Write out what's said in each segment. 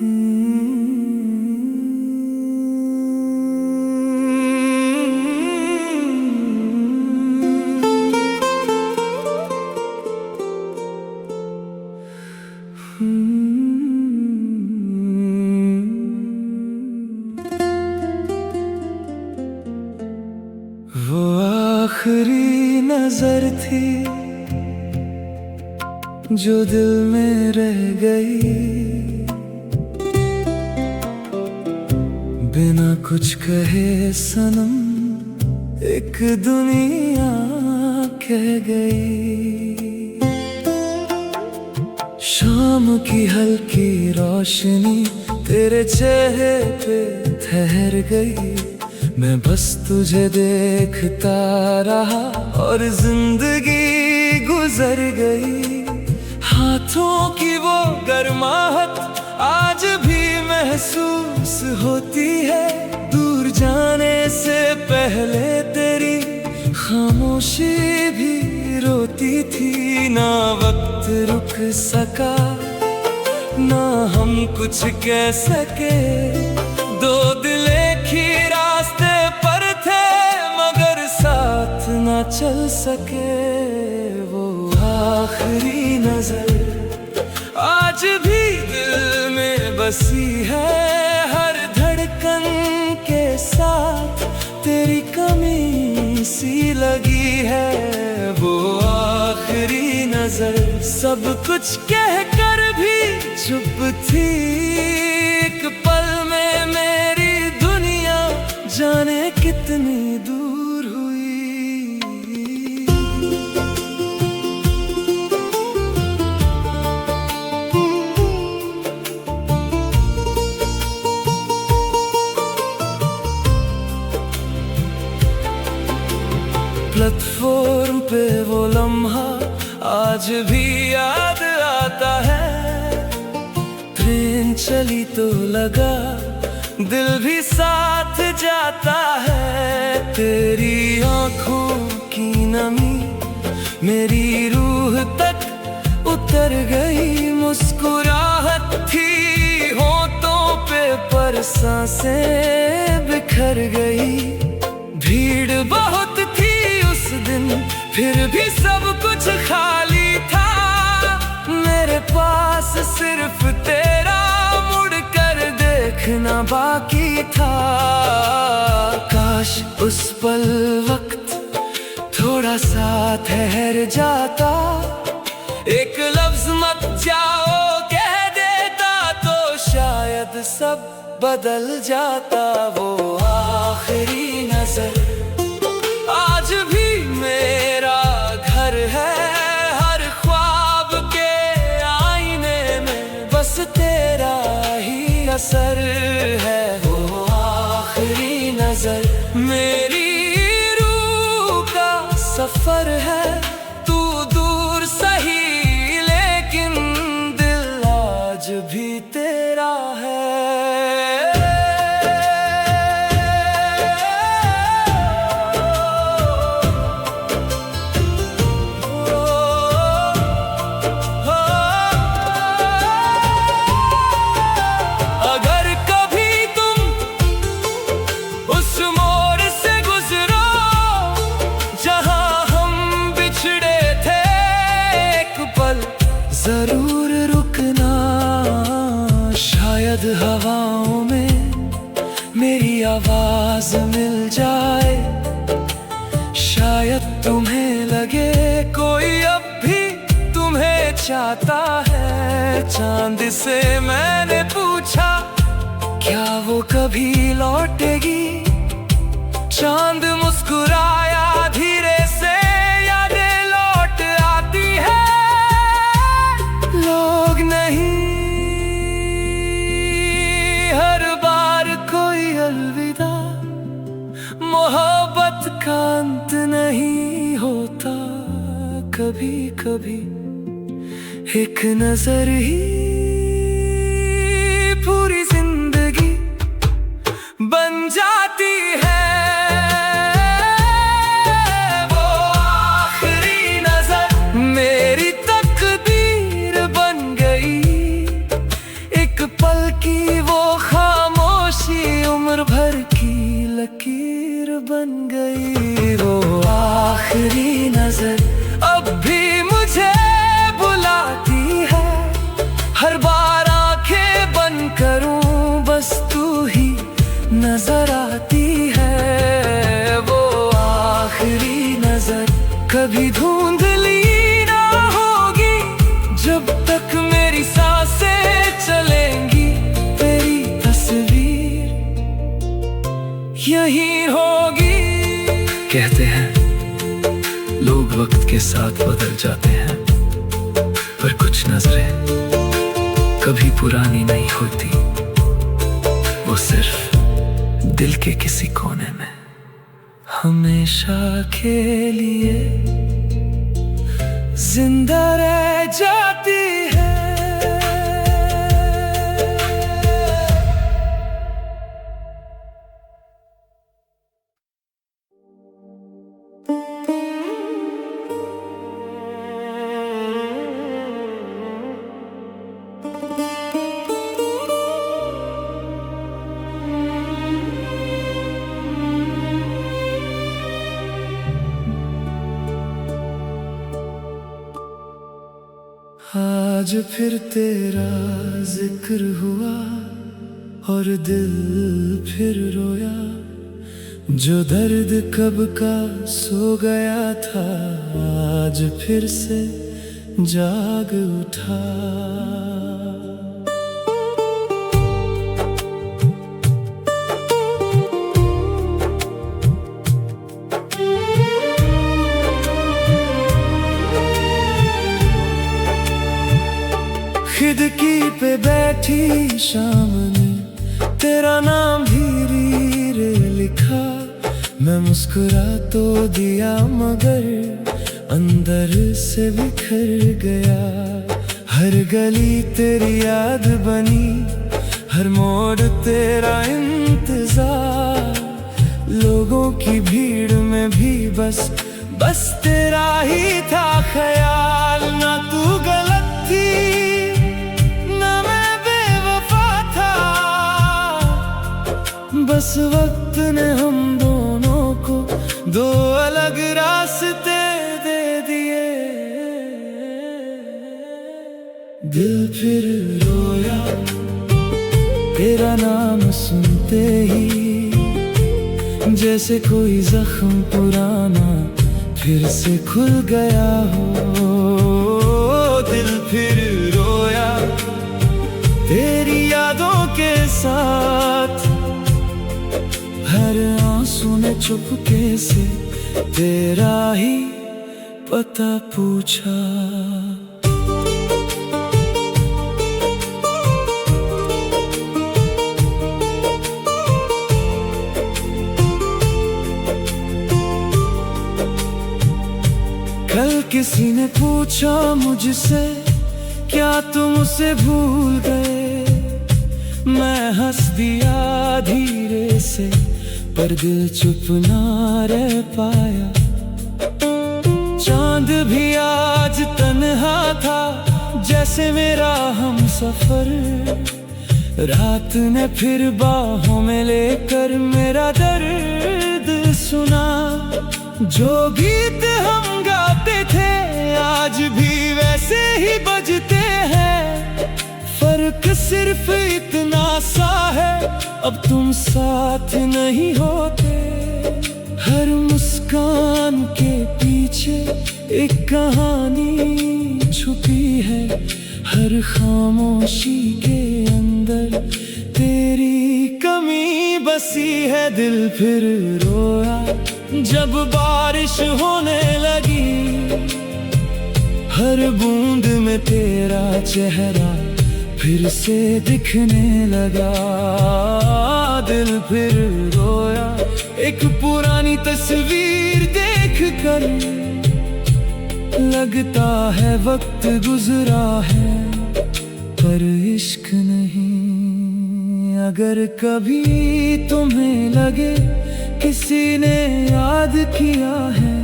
वो आखिरी नजर थी जो दिल में रह गई, बिना कुछ कहे सनम एक दुनिया कह गई। शाम की हल्की रोशनी तेरे चेहरे पे ठहर गई, मैं बस तुझे देखता रहा और जिंदगी गुजर गई। हाथों की वो गर्माहट आज भी महसूस होती है, दूर जाने से पहले तेरी खामोशी भी रोती थी। ना वक्त रुक सका ना हम कुछ कह सके, दो दिल एक ही रास्ते पर थे मगर साथ ना चल सके। वो आखिरी नजर आज भी दिल में बसी है, हर धड़कन के साथ तेरी कमी सी लगी है। वो आखिरी नजर सब कुछ कह कर भी चुप थी, एक पल में मेरी दुनिया जाने कितनी दूर हुई। प्लेटफॉर्म पे वो लम्हा आज भी याद आता है, ट्रेन चली तो लगा दिल भी साथ जाता है। तेरी आंखों की नमी मेरी रूह तक उतर गई, मुस्कुराहट थी होठों पे पर सांसें बिखर गई। भीड़ बहुत थी उस दिन फिर भी सब कुछ खाली था, मेरे पास सिर्फ तेरा मुड़कर देखना बाकी था। काश उस पल वक्त थोड़ा सा ठहर जाता, एक लफ्ज मत जाओ कह देता तो शायद सब बदल जाता। वो आखिरी नजर आज भी मेरा घर है, हर ख्वाब के आईने में बस तेरा ही असर है। वो आखिरी नजर मेरी रूह का सफर है, तू दूर सही लेकिन दिल आज भी तेरा है। जरूर रुकना, शायद हवाओं में मेरी आवाज मिल जाए, शायद तुम्हें लगे कोई अब भी तुम्हें चाहता है। चांद से मैंने पूछा क्या वो कभी लौटेगी, चांद मुस्कुराया धीरे से, यादें लौट आती है लोग नहीं। हर बार कोई अलविदा, मोहब्बत का अंत नहीं होता। कभी कभी एक नजर ही पूरी जिंदगी बन जाती है। वो आखिरी नजर मेरी तकदीर बन गई, एक पल की वो खामोशी उम्र भर की लकीर बन गई। वो आखिरी नजर अब भी मुझे बुलाती है, हर बार आंखें बंद करूं बस तू ही नजर आती है। वो आखिरी नजर कभी धुंधली ना होगी, जब तक मेरी सांसें चलेंगी तेरी तस्वीर यही होगी। कहते हैं लोग वक्त के साथ बदल जाते हैं, पर कुछ नजरें कभी पुरानी नहीं होती, वो सिर्फ दिल के किसी कोने में हमेशा के लिए जिंदा रह जाती है। आज फिर तेरा जिक्र हुआ और दिल फिर रोया, जो दर्द कब का सो गया था आज फिर से जाग उठा। खिड़की पे बैठी शाम ने तेरा नाम धीरे रे लिखा, मैं मुस्कुरा तो दिया मगर अंदर से बिखर गया। हर गली तेरी याद बनी, हर मोड़ तेरा इंतजार, लोगों की भीड़ में भी बस तेरा ही था ख्याल। ना तू गलत थी बस वक्त ने हम दोनों को दो अलग रास्ते दे दिए। दिल फिर रोया तेरा नाम सुनते ही, जैसे कोई जख्म पुराना फिर से खुल गया हो। दिल फिर रोया तेरी यादों के साथ, हर आंसू ने चुपके से तेरा ही पता पूछा। कल किसी ने पूछा मुझसे क्या तुम उसे भूल गए, मैं हंस दिया धीरे से पर दिल चुप ना रह पाया। चांद भी आज तन्हा था जैसे मेरा हमसफर, रात ने फिर बाहों में लेकर मेरा दर्द सुना। जो गीत हम गाते थे आज भी वैसे ही बजते हैं, फर्क सिर्फ इतना सा है अब तुम साथ नहीं होते। हर मुस्कान के पीछे एक कहानी छुपी है, हर खामोशी के अंदर तेरी कमी बसी है। दिल फिर रोया जब बारिश होने लगी, हर बूंद में तेरा चेहरा फिर से दिखने लगा। दिल फिर रोया एक पुरानी तस्वीर देखकर, लगता है वक्त गुजरा है पर इश्क नहीं। अगर कभी तुम्हें लगे किसी ने याद किया है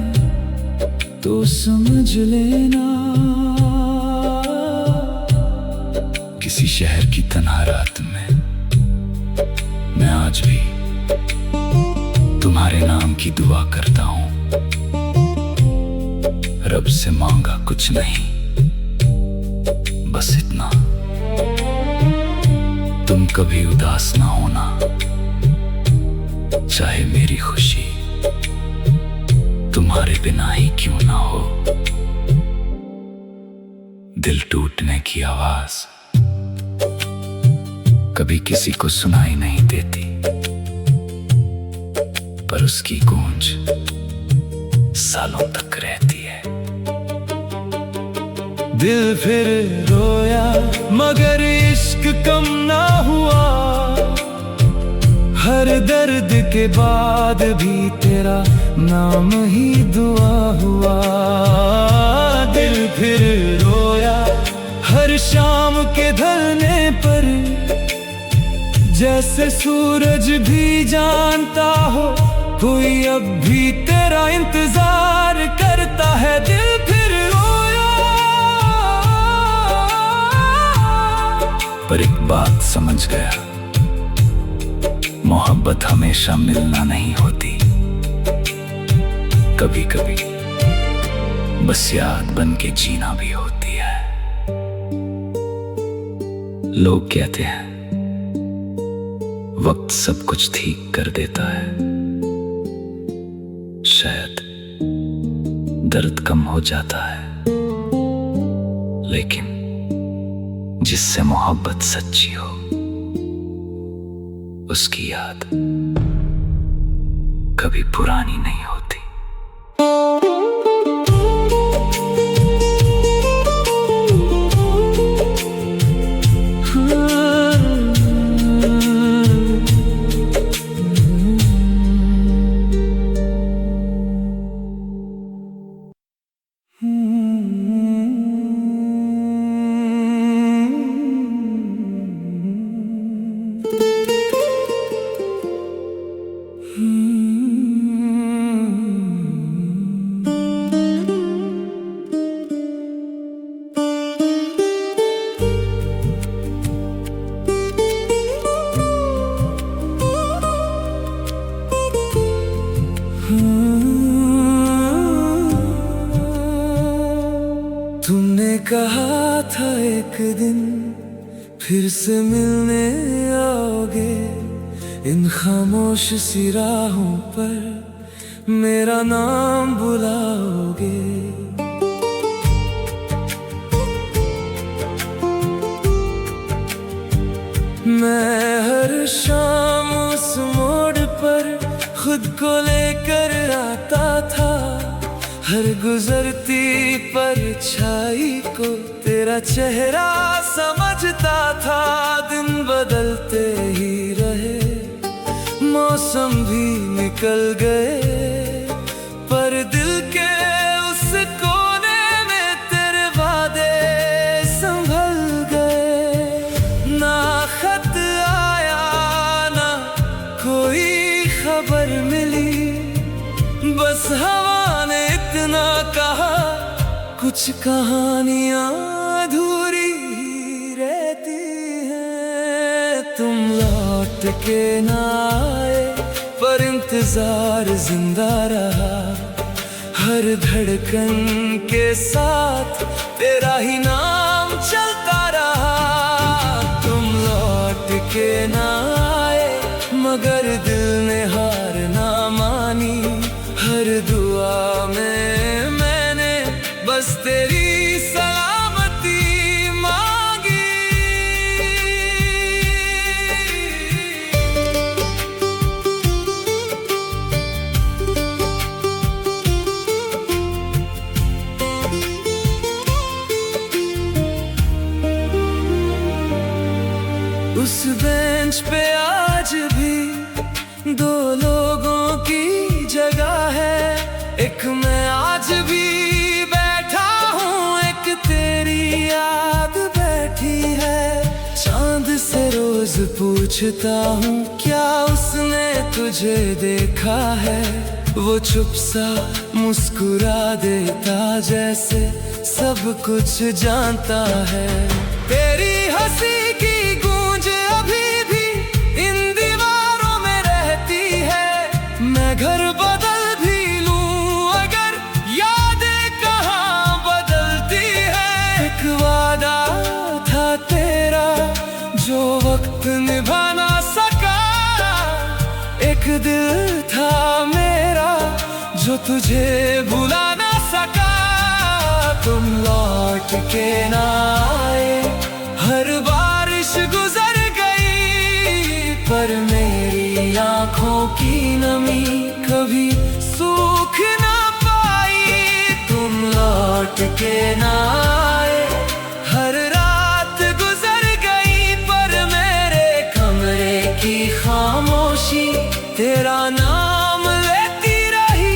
तो समझ लेना किसी शहर की तन्हा रात में मैं आज भी तुम्हारे नाम की दुआ करता हूँ। रब से मांगा कुछ नहीं, बस इतना, तुम कभी उदास ना होना, चाहे मेरी खुशी तुम्हारे बिना ही क्यों ना हो। दिल टूटने की आवाज कभी किसी को सुनाई नहीं देती, पर उसकी गूंज सालों तक रहती है। दिल फिर रोया मगर इश्क कम ना हुआ, हर दर्द के बाद भी तेरा नाम ही दुआ हुआ। दिल फिर रोया हर शाम के ढलने पर, जैसे सूरज भी जानता हो कोई अब भी तेरा इंतजार करता है। दिल फिर रोया, पर एक बात समझ गया, मोहब्बत हमेशा मिलना नहीं होती, कभी कभी बस याद बन के जीना भी होती है। लोग कहते हैं वक्त सब कुछ ठीक कर देता है, शायद दर्द कम हो जाता है, लेकिन जिससे मोहब्बत सच्ची हो उसकी याद कभी पुरानी नहीं होती। तुमने कहा था एक दिन फिर से मिलने आओगे, इन खामोश सी राहों पर मेरा नाम बुलाओगे। मैं हर शाम उस मोड़ पर खुद को लेकर आता था, हर गुजरती परछाई को तेरा चेहरा समझता था। दिन बदलते ही रहे, मौसम भी निकल गए, पर दिल के उस कोने में तेरे वादे संभल गए। ना खत आया ना कोई खबर मिली, बस हवा ने इतना कहा कुछ कहानियां अधूरी रहती हैं। तुम लौट के ना आए पर इंतजार जिंदा रहा, हर धड़कन के साथ तेरा ही नाम चलता रहा। तुम लौट के ना आए मगर दिल ने हार ना मानी, हर दुआ में मैंने बस तेरी सलामती मांगी। उस बेंच पे आज भी दो लोगों की जगह है, एक मैं आज भी बैठा हूँ, एक तेरी याद बैठी है। चांद से रोज पूछता हूँ क्या उसने तुझे देखा है, वो चुप सा मुस्कुरा देता जैसे सब कुछ जानता है। तेरी हंसी की गूंज अभी भी इन दीवारों में रहती है। मैं घर बदल भी लूं अगर यादें कहाँ बदलती है। एक वादा था तेरा जो वक्त निभा ना सका, एक दिल था मेरा जो तुझे भुला ना सका। तुम लौट के ना आए, हर बारिश गुजर गई, पर मेरी आंखों की नमी कभी सूख ना पाई। तुम लौट के ना आए, हर रात गुजर गई, पर मेरे कमरे की खामोशी तेरा नाम लेती रही।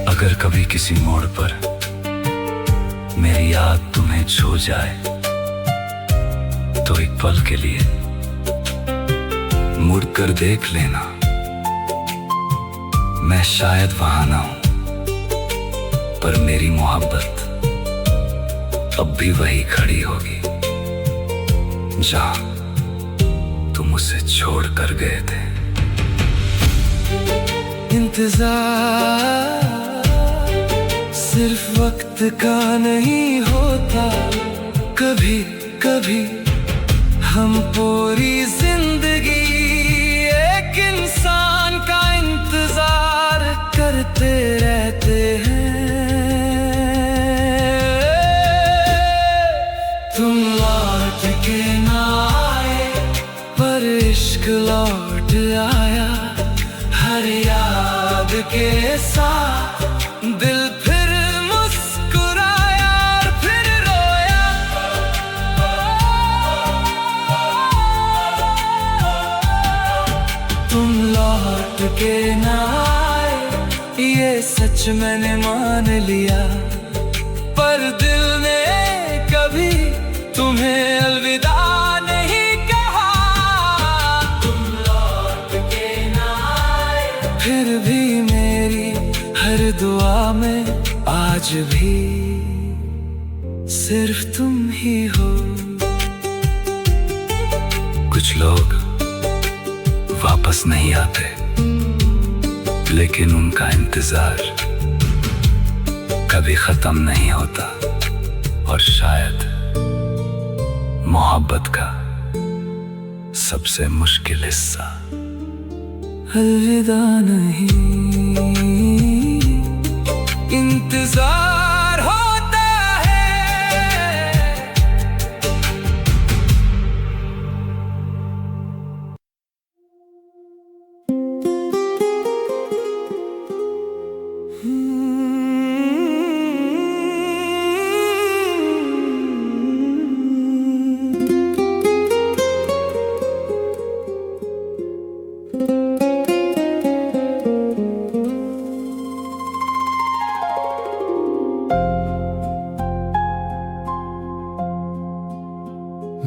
अगर कभी किसी मोड़ पर मेरी याद तुम्हें छू जाए, तो एक पल के लिए मुड़ कर देख लेना। मैं शायद वहां ना हूं, पर मेरी मोहब्बत अब भी वही खड़ी होगी जहां तुम उसे छोड़ कर गए थे। इंतजार सिर्फ वक्त का नहीं होता, कभी कभी हम पूरी जिंदगी एक इंसान का इंतजार करते रहते हैं। तुम लौट के ना आए, पर इश्क लौट आया। हर याद के साथ दिल फिर मुस्कुराया और फिर रोया। तुम लौट के ना आए, ये सच मैंने मान लिया, पर दिल ने कभी तुम्हें अलविदा नहीं कहा। तुम लौट के ना आए, फिर भी मेरी हर दुआ में आज भी सिर्फ तुम ही हो। कुछ लोग वापस नहीं आते, लेकिन उनका इंतजार कभी खत्म नहीं होता। और शायद मोहब्बत का सबसे मुश्किल हिस्सा अलविदा नहीं, इंतजार होता है।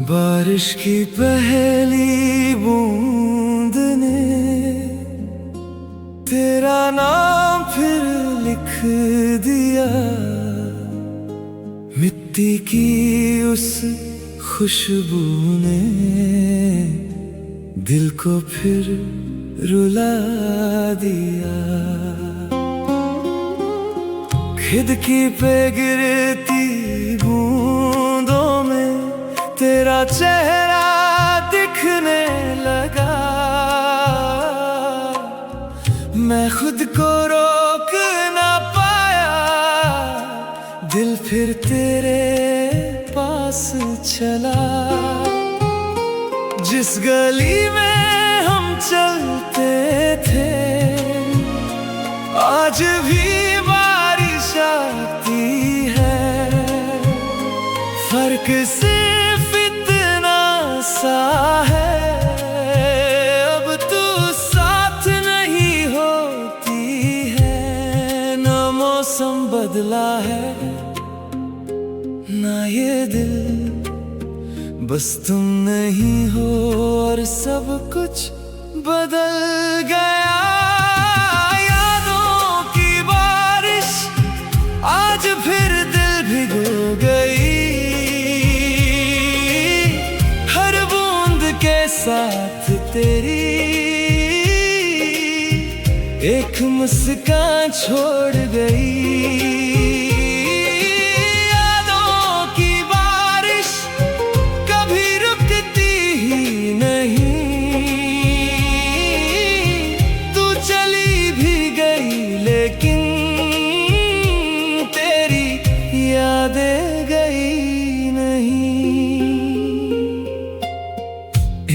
बारिश की पहली बूंद ने तेरा नाम फिर लिख दिया। मिट्टी की उस खुशबू ने दिल को फिर रुला दिया। खिड़की पे गिरती बूंदों में तेरा चेहरा दिखने लगा। मैं खुद को रोक ना पाया, दिल फिर तेरे पास चला। जिस गली में हम चलते थे आज भी बारिश आती है। फर्क सिर्फ इतना सा है, अब तू साथ नहीं होती है। ना मौसम बदला है ना ये दिल, बस तुम नहीं हो और सब कुछ बदल गया। यादों की बारिश आज फिर एक मुस्कान छोड़ गई। यादों की बारिश कभी रुकती ही नहीं। तू चली भी गई लेकिन तेरी यादें गई नहीं।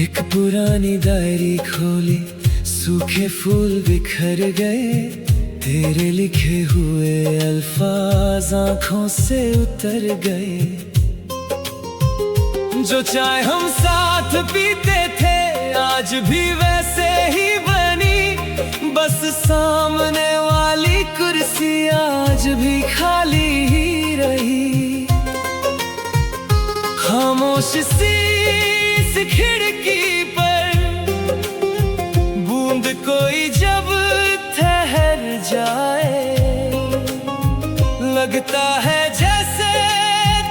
एक पुरानी डायरी खोली, सूखे फूल बिखर गए। तेरे लिखे हुए अल्फाज आंखों से उतर गए। जो चाय हम साथ पीते थे आज भी वैसे ही बनी। बस सामने वाली कुर्सी आज भी खाली ही रही। खामोश सी इस खिड़की पर बूंद कोई जब ठहर जाए, लगता है जैसे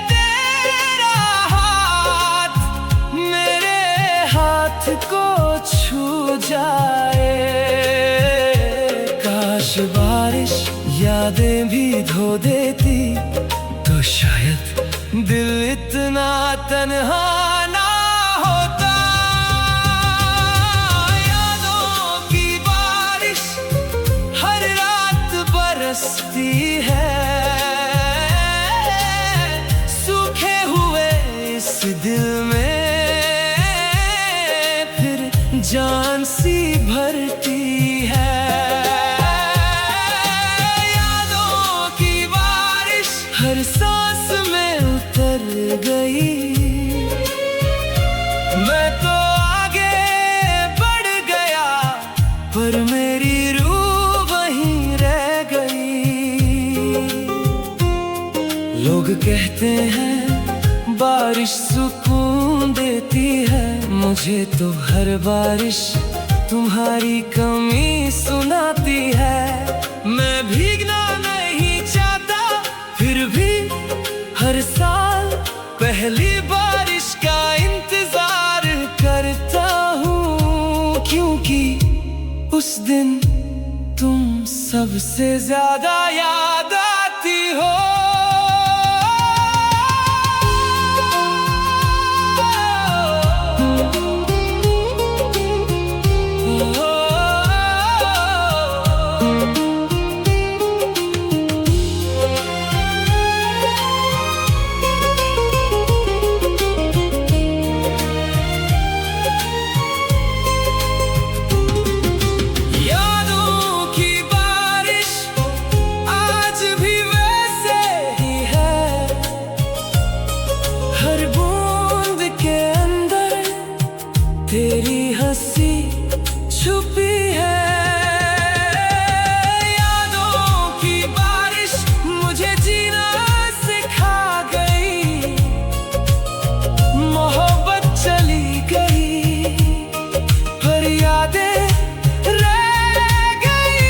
तेरा हाथ मेरे हाथ को छू जाए। काश बारिश यादें भी धो देती तो शायद दिल इतना तन्हा ना होता। यादों की बारिश हर रात बरसती है। सूखे हुए इस दिल में फिर जान सी भरती है। यादों की बारिश हर सांस में उतर गई। मैं तो आगे बढ़ गया पर मेरी रूह वहीं रह गई। लोग कहते हैं बारिश सुकून देती है, मुझे तो हर बारिश तुम्हारी कमी सुनाती है। मैं भीगना नहीं चाहता फिर भी हर साल पहली बारिश का इंतजार करता हूँ। क्योंकि उस दिन तुम सबसे ज्यादा याद आती हो। तेरी हंसी छुपी है। यादों की बारिश मुझे जीना सिखा गई। मोहब्बत चली गई पर यादें रह गई।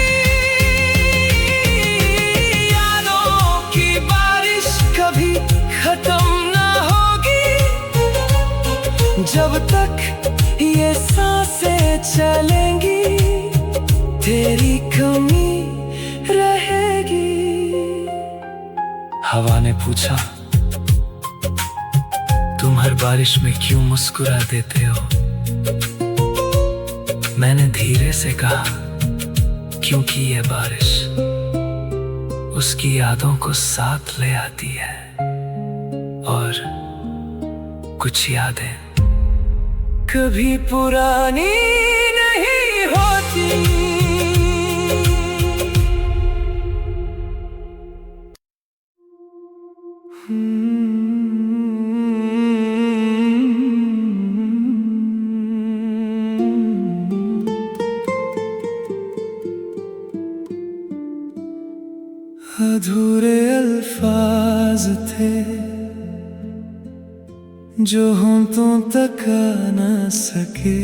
यादों की बारिश कभी खत्म ना होगी जब तक ये सांसें चलेंगी। तेरी कमी रहेगी। हवा ने पूछा, तुम हर बारिश में क्यों मुस्कुरा देते हो? मैंने धीरे से कहा, क्योंकि ये बारिश उसकी यादों को साथ ले आती है। और कुछ यादें कभी पुरानी नहीं होती। अधूरे अल्फाज थे जो होंठों तक आ न सके।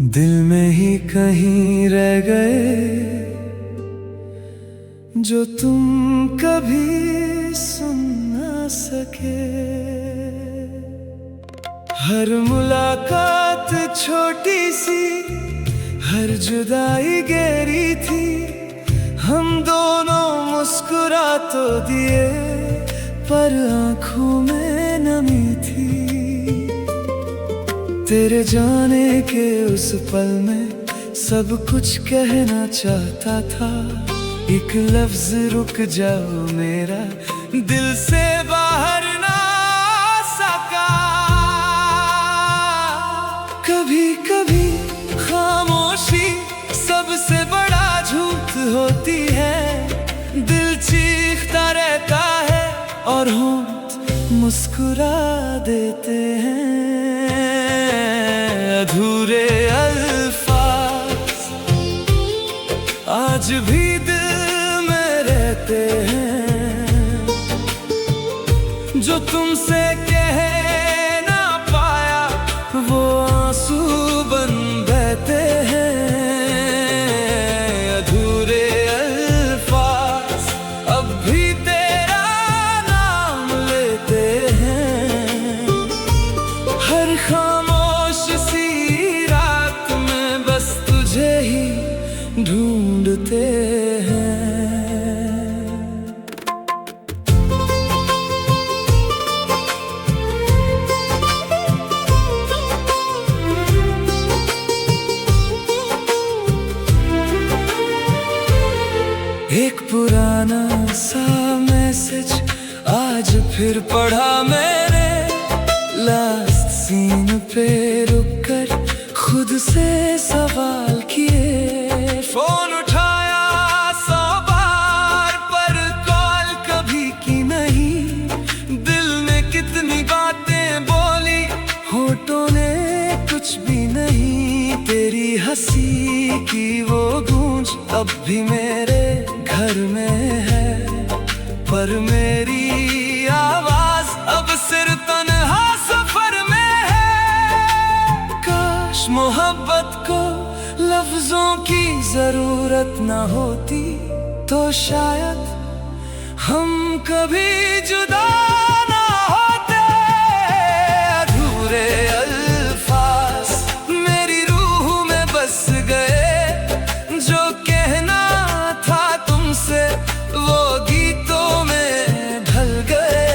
दिल में ही कहीं रह गए जो तुम कभी सुन न सके। हर मुलाकात छोटी सी, हर जुदाई गहरी थी, हम दोनों मुस्कुरा तो दिए, पर आंखों में नमी थी। तेरे जाने के उस पल में सब कुछ कहना चाहता था, एक लफ्ज रुक जाओ मेरा दिल से बाहर ना सका। कभी कभी खामोशी सबसे बड़ा झूठ होती है, दिल चीखता रहता है और होंठ मुस्कुरा देते हैं। अधूरे अल्फाज आज भी दिल में रहते हैं, जो तुमसे कह ना पाया वो आंसू बन बहते हैं। अधूरे अल्फाज अब भी तेरा नाम लेते हैं, हर खामोश सी रात में बस तुझे ही ढूंढते हैं। एक पुराना सा मैसेज आज फिर पढ़ा मैंने, लास्ट सीन पे रुककर खुद से सवाल किए। फोन उठाया 100 बार पर कॉल कभी की नहीं, दिल ने कितनी बातें बोली होठों ने कुछ भी नहीं। तेरी हंसी की वो गूंज अब भी मेरे घर में है, पर मेरी आवाज अब सिर्फ तन्हा सफर में है। काश मोहब्बत को लफ्जों की जरूरत न होती, तो शायद हम कभी जुदा ना होते। अधूरे अल्फाज मेरी रूह में बस गए, जो कहना था तुमसे वो गीतों में ढल गए।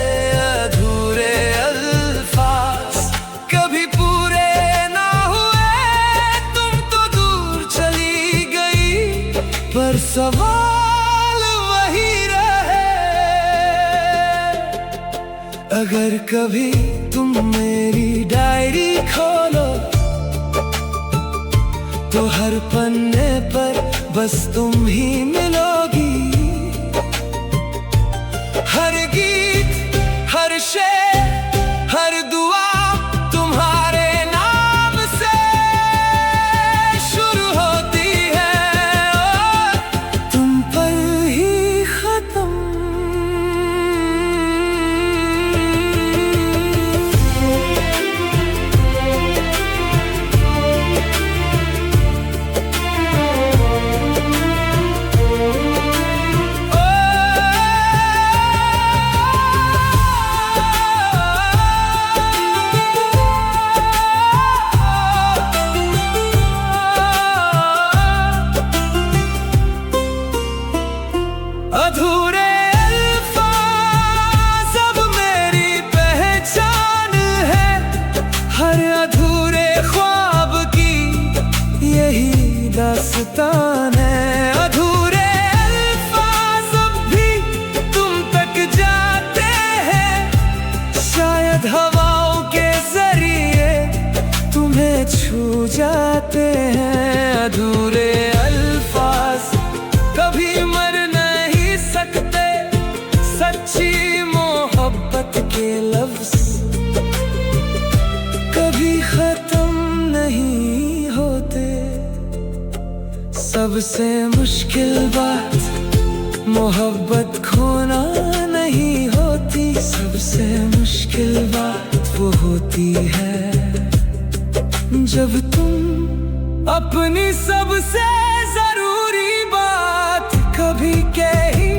अधूरे अल्फाज कभी पूरे ना हुए, तुम तो दूर चली गई, पर सवाल वही रहे। अगर कभी तुम मेरी डायरी खोलो, तो हर पन्ने पर बस तुम ही मिलोगी। हर गीत, हर शेर, हर दुआ तुम्हारे नाम से शुरू होती है, और तुम पर ही खत्म। अधूरे अल्फाज अब मेरी पहचान है, हर अधूरे ख्वाब की यही दास्तान है। अधूरे अल्फाज अब भी तुम तक जाते हैं, शायद हवाओं के जरिए तुम्हें छू जाते हैं। अधूरे अल्फाज कभी मर नहीं सकते, सच्ची मोहब्बत के लफ्ज कभी खत्म नहीं होते। सबसे मुश्किल बात मोहब्बत खोना नहीं होती, सबसे मुश्किल बात वो होती है जब तुम अपनी सबसे जरूरी बात कभी कह ही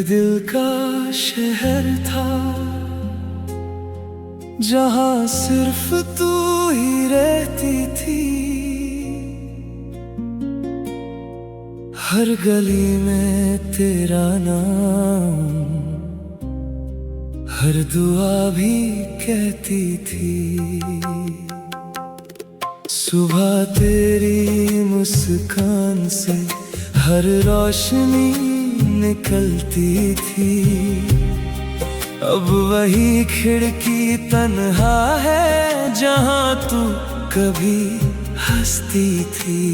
मेरे दिल का शहर था, जहां सिर्फ तू ही रहती थी। हर गली में तेरा नाम, हर दुआ भी कहती थी। सुबह तेरी मुस्कान से हर रोशनी निकलती थी। अब वही खिड़की तन्हा है जहां तू कभी हंसती थी।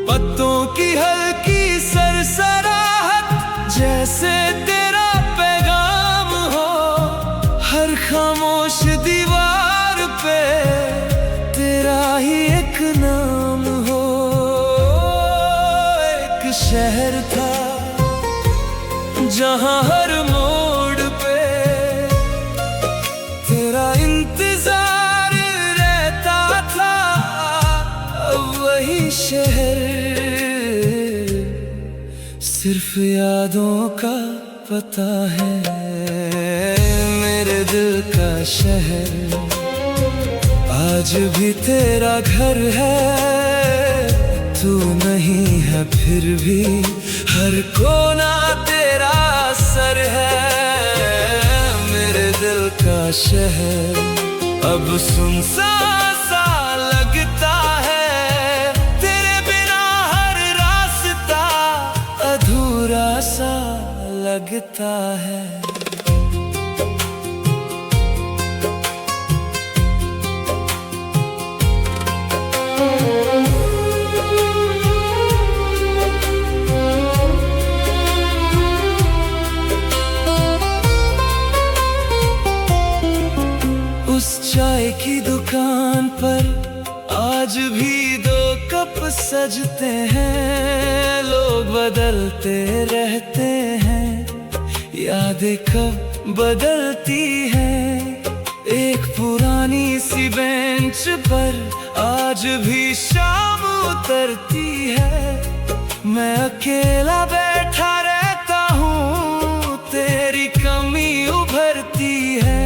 पत्तों की हल्की सरसराहट जैसे तेरा पैगाम हो। हर खामोश दीवार पे तेरा ही एक नाम हो। एक शहर था जहां हर मोड़ पे तेरा इंतजार रहता था। अब वही शहर सिर्फ यादों का पता है। मेरे दिल का शहर आज भी तेरा घर है। तू नहीं है फिर भी हर कोना तेरा असर है। मेरे दिल का शहर अब सुनसान सा लगता है। तेरे बिना हर रास्ता अधूरा सा लगता है। उस चाय की दुकान पर आज भी 2 कप सजते हैं। लोग बदलते रहते हैं, यादें कब बदलती हैं। एक पुरानी सी बेंच पर आज भी शाम उतरती है। मैं अकेला बैठा रहता हूँ, तेरी कमी उभरती है।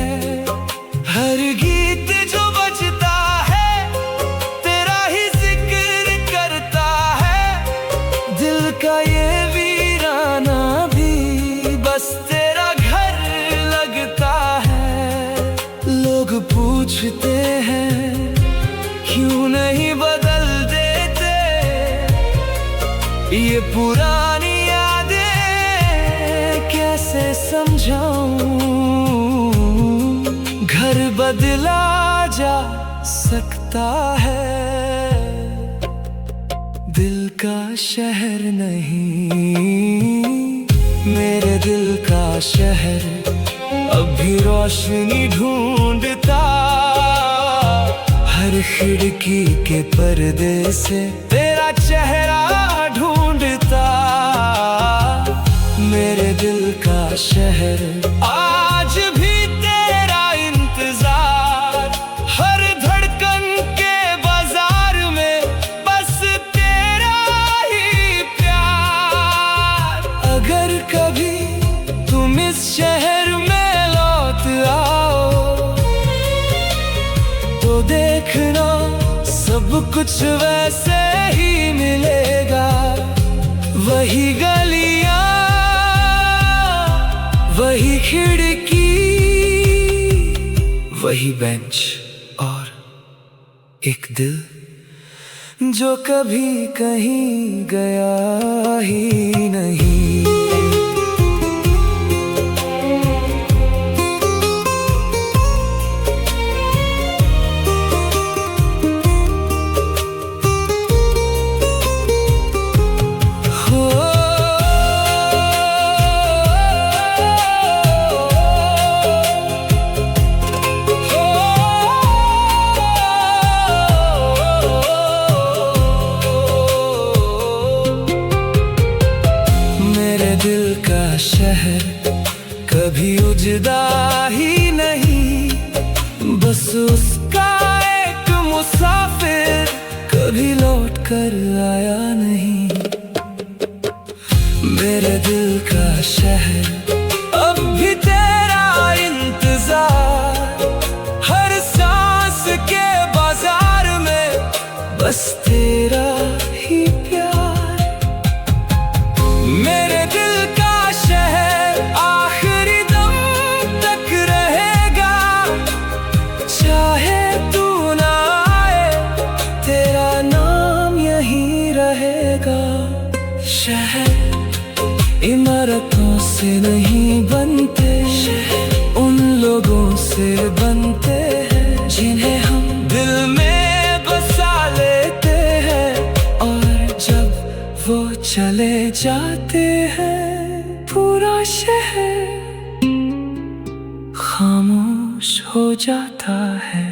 हर गीत जो बजता है तेरा ही जिक्र करता है। दिल का ये वीराना भी बस तेरा घर लगता है। लोग पूछते हैं क्यों नहीं बदल देते। ये पुरानी यादें कैसे समझाऊं। घर बदला जा सकता है, दिल का शहर नहीं। मेरे दिल का शहर अब भी रोशनी ढूंढता। हर खिड़की के पर्दे से तेरा चेहरा ढूंढता। मेरे दिल का शहर आज भी तेरा इंतजार। हर धड़कन के बाजार में बस तेरा ही प्यार। अगर कभी तुम इस शहर में लौट आओ तो देखना सब कुछ वैसे ही मिलेगा। वही गलियां, वही खिड़की, वही बेंच और एक दिल जो कभी कहीं गया ही नहीं। दिल का शहर कभी उजड़ा ही नहीं। बस उसका एक मुसाफिर कभी लौट कर आया नहीं। मेरे दिल का शहर, अब भी तेरा इंतजार। हर सांस के बाजार में बस तेरा ही प्यार। मेरे दिल का शहर आखिरी दम तक रहेगा, चाहे तू ना आए तेरा नाम यहीं रहेगा। शहर इमारतों से नहीं बनते, उन लोगों से बनते हैं जिन्हें हम दिल में बसा लेते हैं। और जब वो चले जाते हैं पूरा शहर खामोश हो जाता है।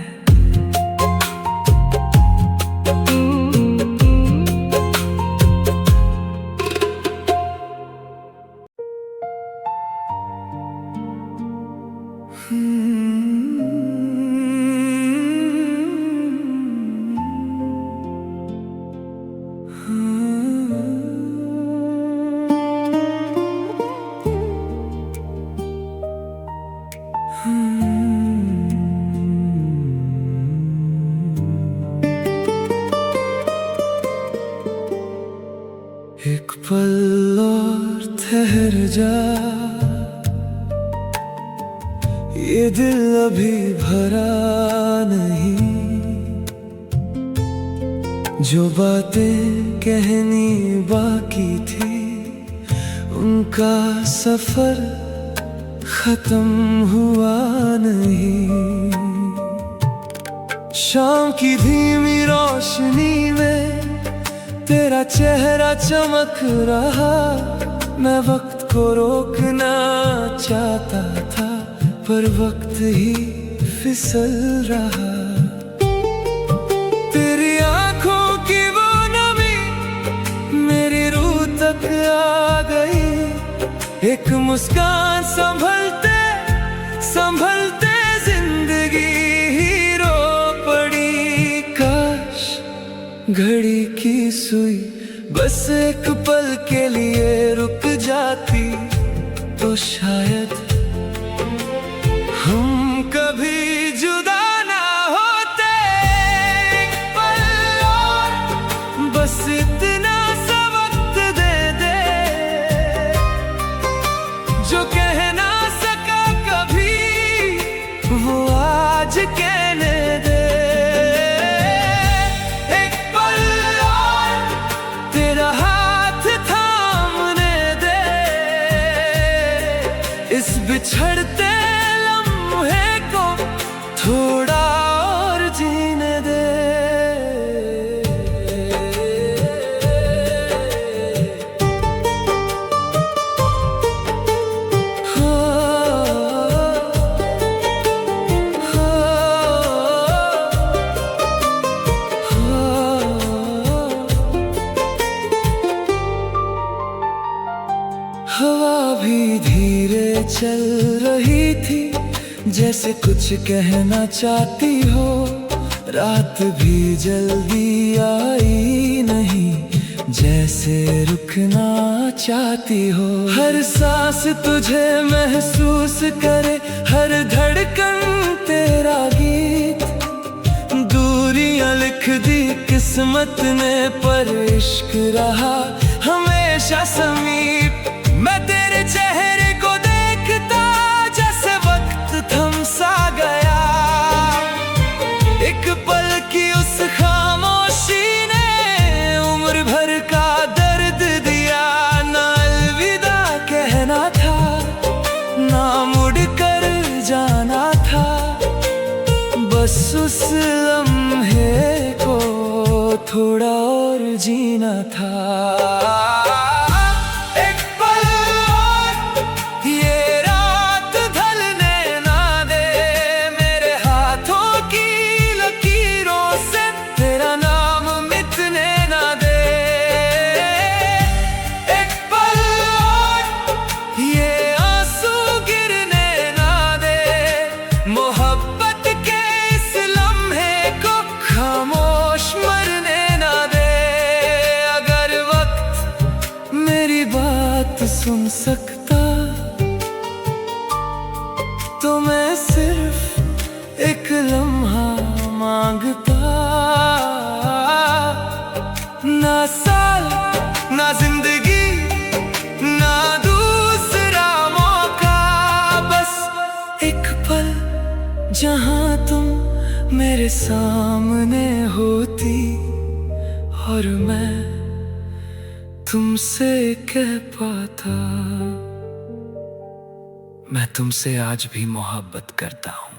एक पल और ठहर जा, ये दिल अभी भरा नहीं। जो बातें कहनी बाकी थी उनका सफर खत्म हुआ नहीं। शाम की धीमी रोशनी में तेरा चेहरा चमक रहा। मैं वक्त को रोकना चाहता था पर वक्त ही फिसल रहा। तेरी आंखों की वो नमी मेरी रूह तक आ गई। एक मुस्कान संभलते संभलते जिंदगी ही रो पड़ी। काश घड़ी की सुई बस एक पल के लिए रुक जाती तो शायद हम कभी जुदा ना होते। एक पल और बस इतना सा वक्त दे दे, जो कह ना सका कभी वो आज कहने दे। एक पल और तेरा हाथ थामने दे, इस बिछड़ते थोड़ा और जीने दे। हवा भी धीरे चल रही थी जैसे कुछ कहना चाहती हो। रात भी जल्दी आई नहीं जैसे रुकना चाहती हो। हर सांस तुझे महसूस करे, हर धड़कन तेरा गीत। दूरियां लिख दी किस्मत ने पर इश्क रहा हमेशा समीप। मैं तेरे चेहरे को देखता जैसे वक्त थम सा गया। एक पल की उस खामोशी ने उम्र भर का दर्द दिया। ना अलविदा कहना था ना मुड़ कर जाना था, बस उस लम्हे को थोड़ा और जीना था। सुन सकता तो मैं सिर्फ एक लम्हा मांगता। ना साल ना जिंदगी ना दूसरा मौका, बस एक पल जहां तुम मेरे सामने होती और मैं तुमसे कह पाता, मैं तुमसे आज भी मोहब्बत करता हूँ।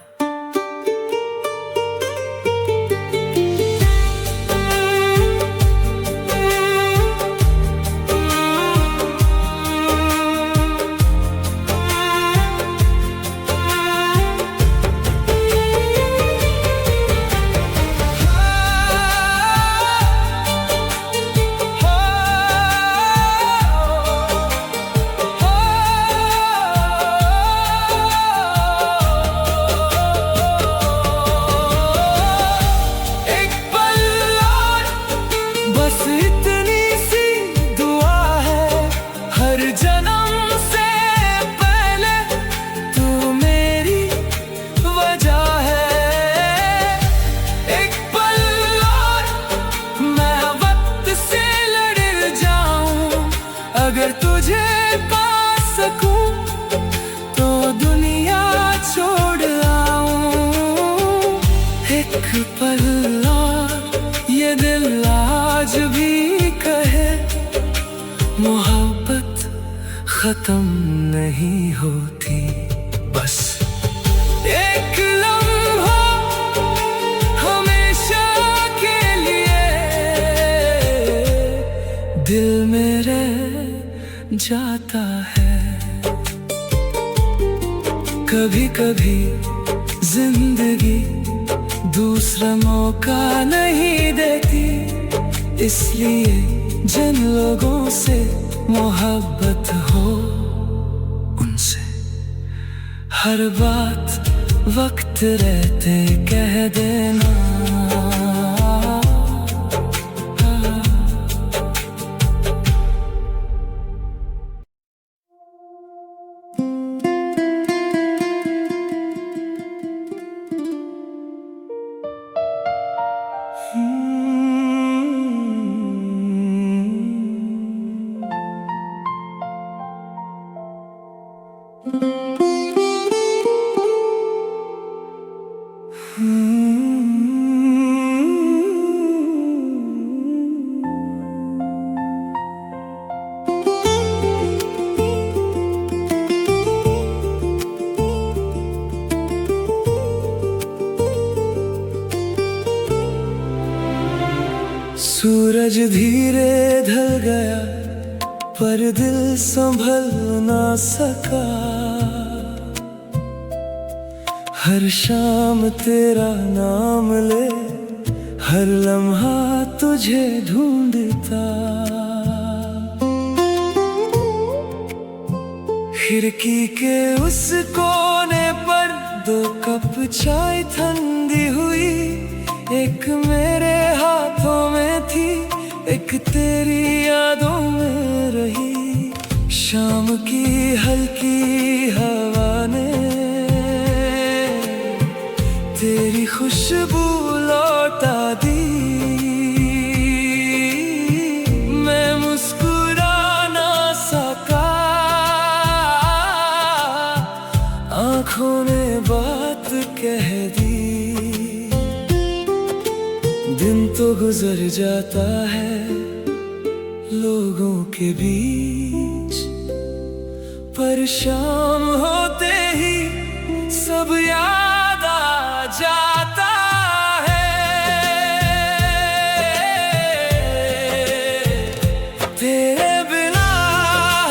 बस इतनी सी दुआ है हर जन्म से पहले तू मेरी वजह है। एक पल और मैं वक्त से लड़ जाऊं, अगर तुझे पा सकूं तो दुनिया छोड़ आऊं। एक पल और ये दिल आज भी कहे मोहब्बत खत्म नहीं होती, बस एक लम्हा हमेशा के लिए दिल में रह जाता है। कभी कभी जिंदगी दूसरा मौका नहीं देती, इसलिए जिन लोगों से मोहब्बत हो उनसे हर बात वक्त रहते कह देना। सूरज धीरे ढल गया पर दिल संभल ना सका, हर शाम तेरा नाम ले हर लम्हा तुझे ढूंढता। खिड़की के उस कोने पर दो कप चाय ठंडी हुई, एक मेरे हाथों में थी एक तेरी यादों में रही। शाम की हल्की हवा ने तेरी खुशबू लौटा दी, मैं मुस्कुरा ना सका, आँखों ने बात कह दी। दिन तो गुजर जाता है लोगों के बीच, पर शाम होते ही सब याद आ जाता है। तेरे बिना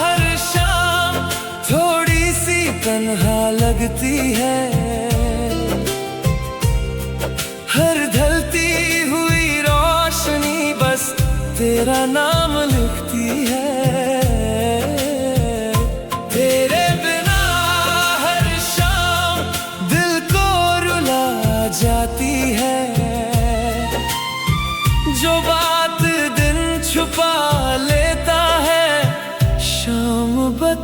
हर शाम थोड़ी सी तन्हा लगती है, हर ढलती हुई रोशनी बस तेरा नाम लिखती है। तेरे बिना हर शाम दिल को रुला जाती है, जो बात दिन छुपा लेता है शाम बस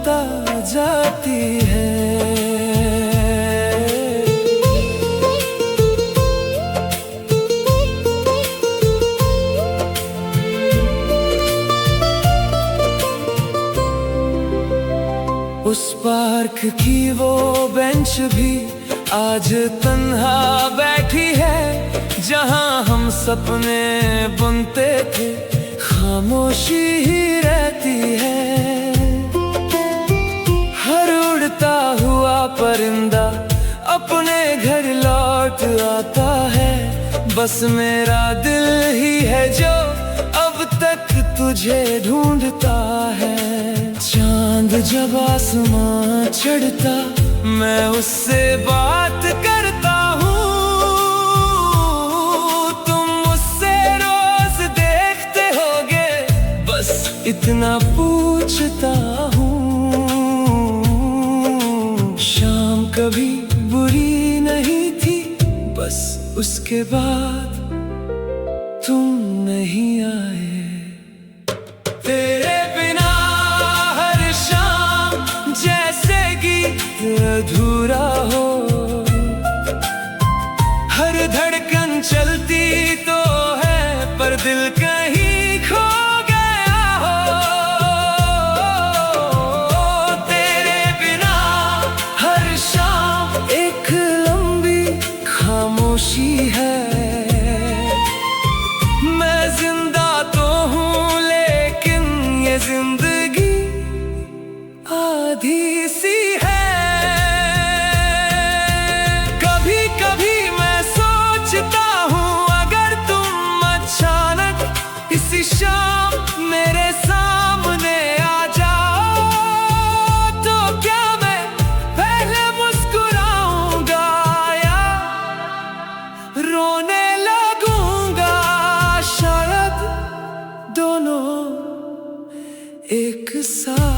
उस पार्क की वो बेंच भी आज तन्हा बैठी है, जहां हम सपने बुनते थे खामोशी ही रहती है। हर उड़ता हुआ परिंदा अपने घर लौट आता है, बस मेरा दिल ही है जो अब तक तुझे ढूंढता है। चांद जब आसमां चढ़ता मैं उससे बात करता हूँ, तुम मुझसे रोज देखते होगे, बस इतना पूछता हूँ। शाम कभी बुरी नहीं थी, बस उसके बाद तुम नहीं आए। तेरे बिना हर शाम जैसे गीत अधूरा हो, हर धड़कन चलती तो है पर दिल कहीं खो गया हो। तेरे बिना हर शाम एक लंबी खामोशी है। मैं जिंदा तो हूँ लेकिन ये जिंदगी आधी सी है। कभी कभी मैं सोचता हूँ अगर तुम अचानक इसी शाम मेरे सामने आ जाओ, तो क्या मैं पहले मुस्कुराऊंगा या रोने लगूंगा। शायद दोनों एक साथ।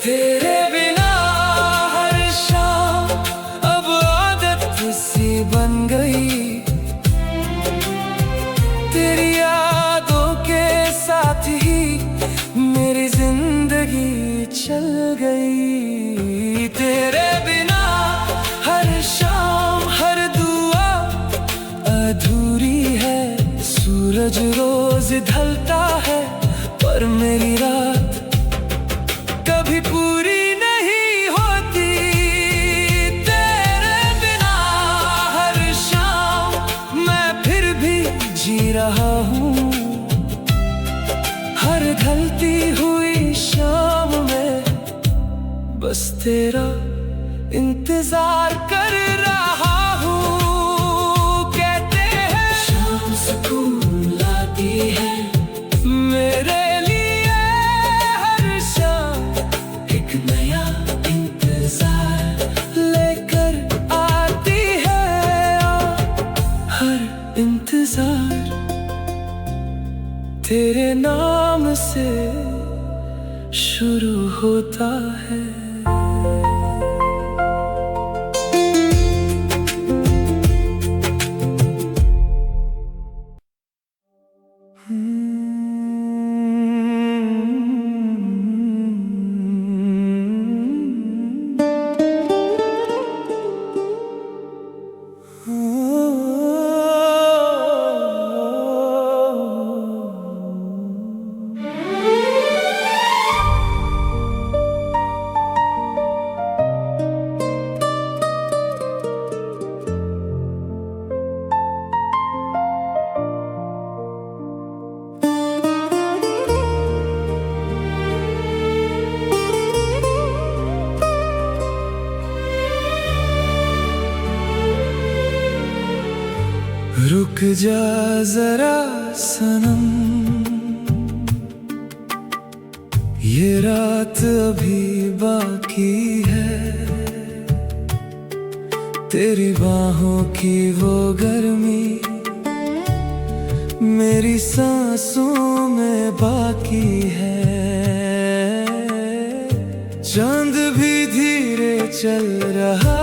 तेरे बिना हर शाम अब आदत सी बन गई, तेरी यादों के साथ ही मेरी जिंदगी चल गई। तेरे बिना हर शाम हर दुआ अधूरी है। सूरज रोज ढलता है पर मेरी रात कभी पूरी नहीं होती। तेरे बिना हर शाम मैं फिर भी जी रहा हूँ, हर ढलती हुई शाम में बस तेरा इंतजार कर रहा हूँ। कहते हैं शाम सुकून लाती है मेरे लिए, हर शाम एक नया इंतजार लेकर आती है। हर इंतजार तेरे नाम से शुरू होता है। रुक जा जरा सनम, ये रात अभी बाकी है। तेरी बाहों की वो गर्मी मेरी सांसों में बाकी है। चांद भी धीरे चल रहा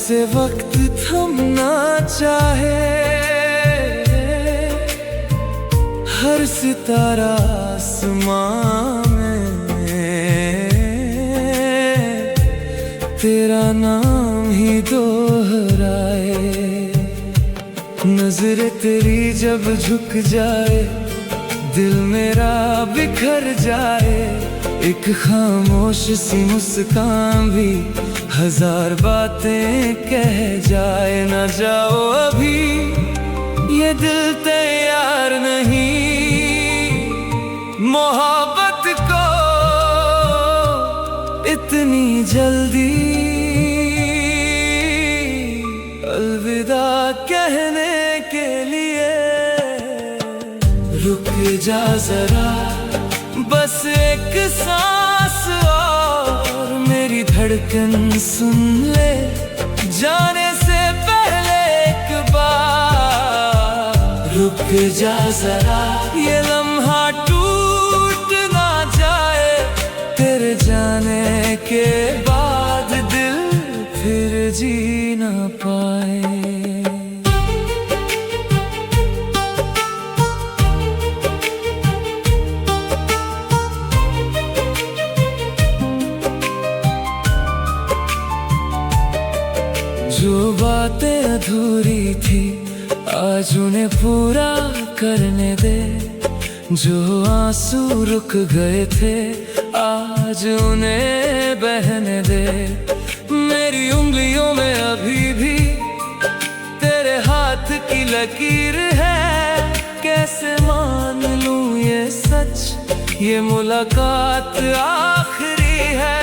से वक्त थमना चाहे, हर सितारा आसमां में तेरा नाम ही दोहराए। नजर तेरी जब झुक जाए, दिल मेरा बिखर जाए। एक खामोश सी मुस्कान भी हजार बातें कह जाए। ना जाओ अभी, ये दिल तैयार नहीं मोहब्बत को इतनी जल्दी अलविदा कहने के लिए। रुक जा जरा, बस एक सांस और मेरी धड़कन सुन ले, जाने से पहले एक बार। रुक जा जरा, ये लम्हा टूट ना जाए, तेरे जाने के बाद दिल फिर जी ना पाए। जो बातें अधूरी थी आज उन्हें पूरा करने दे। जो आंसू रुक गए थे आज उन्हें बहने दे। मेरी उंगलियों में अभी भी तेरे हाथ की लकीर है। कैसे मान लूं ये सच, ये मुलाकात आखिरी है।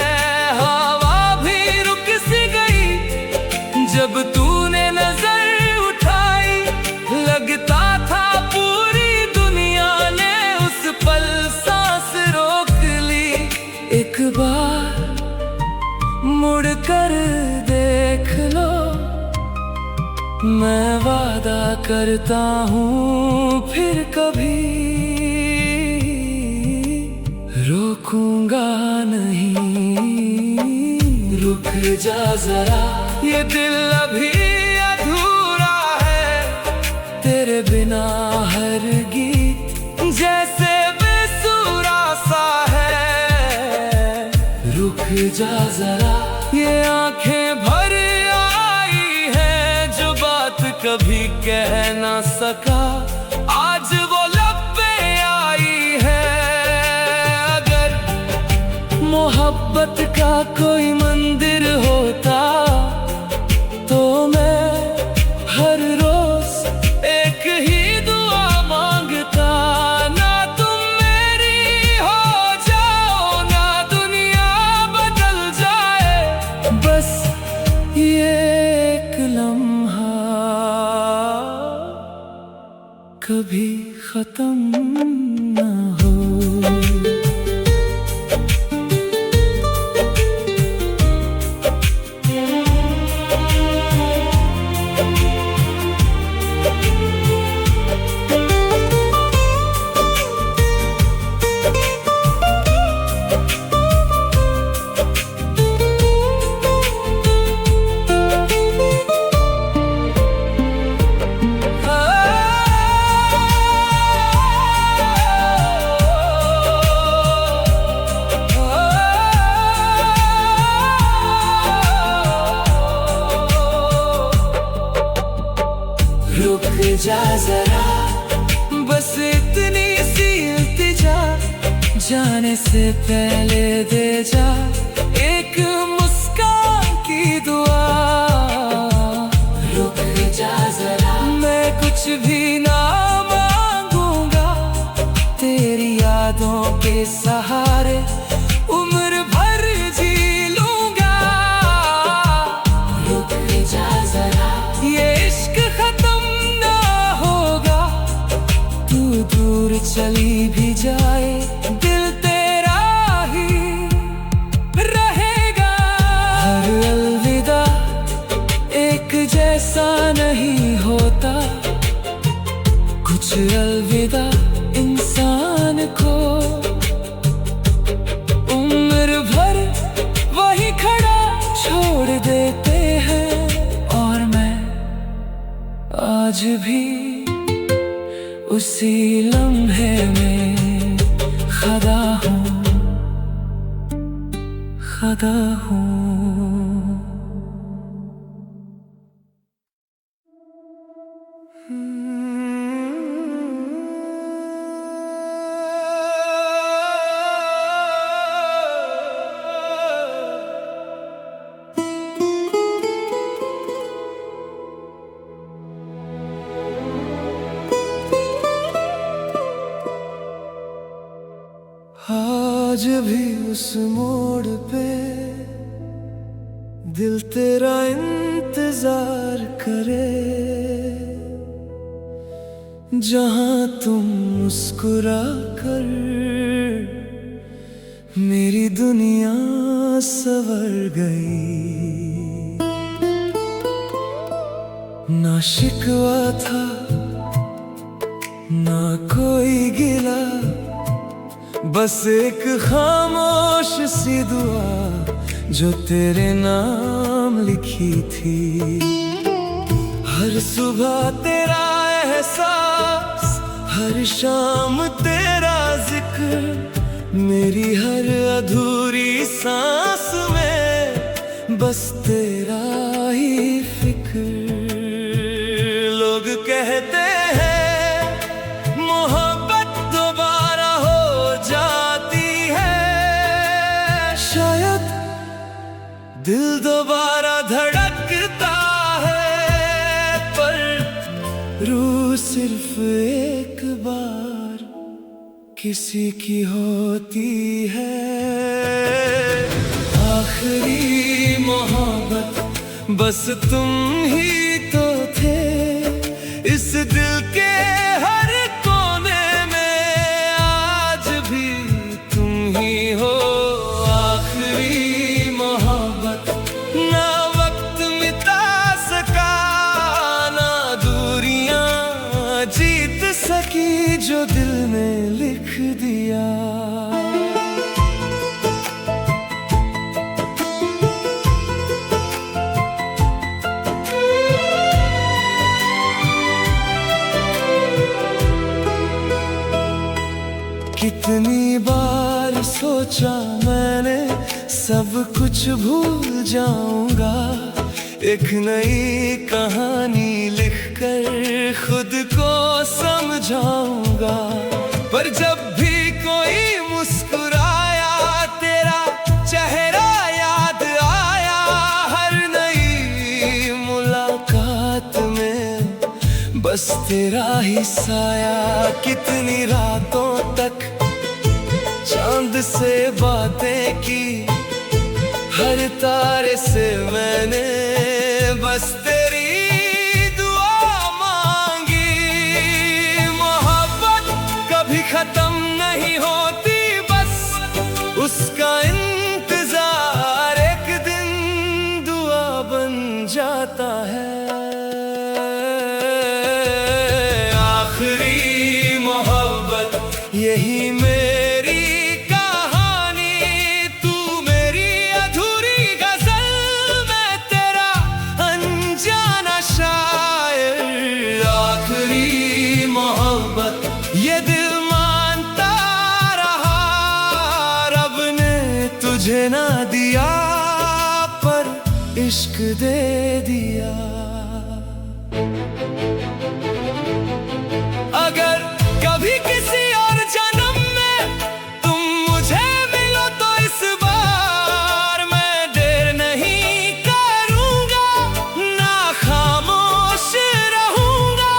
हवा भी रुक सी गई जब तूने नजर उठाई, लगता था पूरी दुनिया ने उस पल सांस रोक ली। एक बार मुड़ कर देख लो, मैं वादा करता हूँ फिर कभी रोकूंगा नहीं। रुक जा जरा, ये दिल अभी अधूरा है, तेरे बिना हर गीत जैसे बेसुरा सा है। रुक जा जरा, ये आंखें भर आई है, जो बात कभी कह ना सका आज वो लब पे आई है। अगर मोहब्बत का कोई मंदिर होता तो मैं हर रोज एक ही दुआ मांगता। ना तुम मेरी हो जाओ, ना दुनिया बदल जाए, बस ये एक लम्हा कभी खत्म ना हो। रुक जा जरा, बस इतनी सी इल्तिजा, जाने से पहले दे जा एक मुस्कान की दुआ। रुक जा जरा, मैं कुछ भी ना मांगूंगा, तेरी यादों के सहारे उम्र भर जी लूंगा। रुक जा जरा, ये इश्क खत्म दूर चली भी जाए, दिल तेरा ही रहेगा। हर अलविदा एक जैसा नहीं होता, कुछ अलविदा इंसान को खदा हूँ। आज भी उस मोड़ पे दिल तेरा इंतजार करे, जहां तुम मुस्कुरा कर मेरी दुनिया संवर गई। ना शिकवा था ना कोई गिला, बस एक खामोश सी दुआ जो तेरे नाम लिखी थी। हर सुबह तेरा एहसास, हर शाम तेरा जिक्र, मेरी हर अधूरी सांस में बस तेरा ही फिक्र। लोग कहते हैं मोहब्बत दोबारा हो जाती है, शायद दिल दोबारा धड़कता है, पर रूह सिर्फ एक बार किसी की होती है। आखिरी मोहब्बत बस तुम ही तो थे, इस दिल के हर कोने में आज भी तुम ही हो। आखिरी मोहब्बत ना वक्त मिटा सका, ना दूरियां जीत सकी जो दिल ने लिख दिया। कितनी बार सोचा मैंने सब कुछ भूल जाऊंगा, एक नई कहानी लिखकर खुद को समझाऊंगा। पर जब भी कोई मुस्कुराया तेरा चेहरा याद आया, हर नई मुलाकात में बस तेरा ही साया। कितनी रातों तक चांद से बातें की, हर तारे से मैंने बस तेरी दुआ मांगी। मोहब्बत कभी खत्म नहीं होती, बस उसका इंतजार एक दिन दुआ बन जाता है। आखिरी मोहब्बत यही मेरी कहानी, तू मेरी अधूरी गजल, मैं तेरा अनजाना शायर। आखिरी मोहब्बत ये दिल मानता रहा, रब ने तुझे ना दिया पर इश्क दे दिया। अगर कभी किसी और जन्म में तुम मुझे मिलो तो इस बार मैं देर नहीं करूंगा, ना खामोश रहूंगा,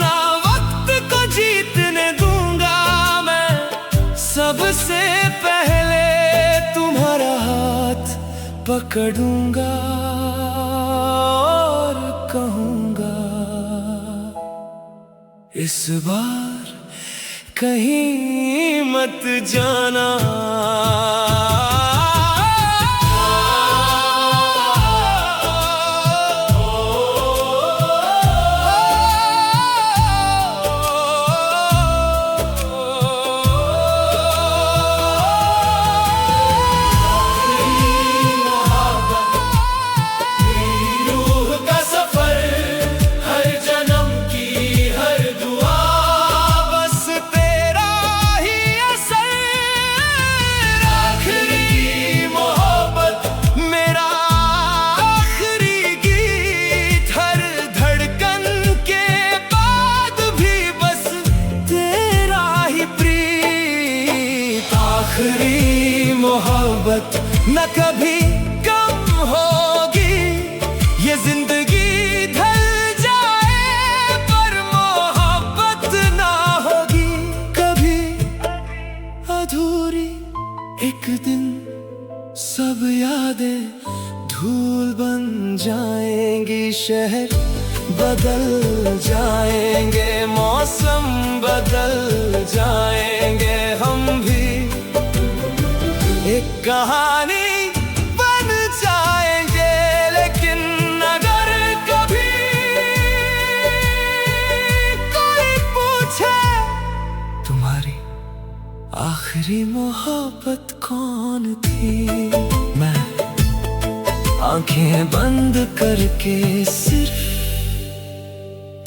ना वक्त को जीतने दूंगा। मैं सबसे पहले तुम्हारा हाथ पकड़ूंगा और कहूंगा इस बार कहीं मत जाना। आखिरी मोहब्बत न कभी कम होगी, ये जिंदगी ढल जाए पर मोहब्बत ना होगी कभी अधूरी। एक दिन सब यादें धूल बन जाएंगी, शहर बदल जाएंगे, मौसम बदल जाएंगे, हम भी एक कहानी बन जाएंगे। लेकिन अगर कभी कोई पूछे तुम्हारी आखिरी मोहब्बत कौन थी, मैं आंखें बंद करके सिर्फ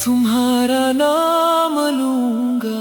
तुम्हारा नाम लूंगा।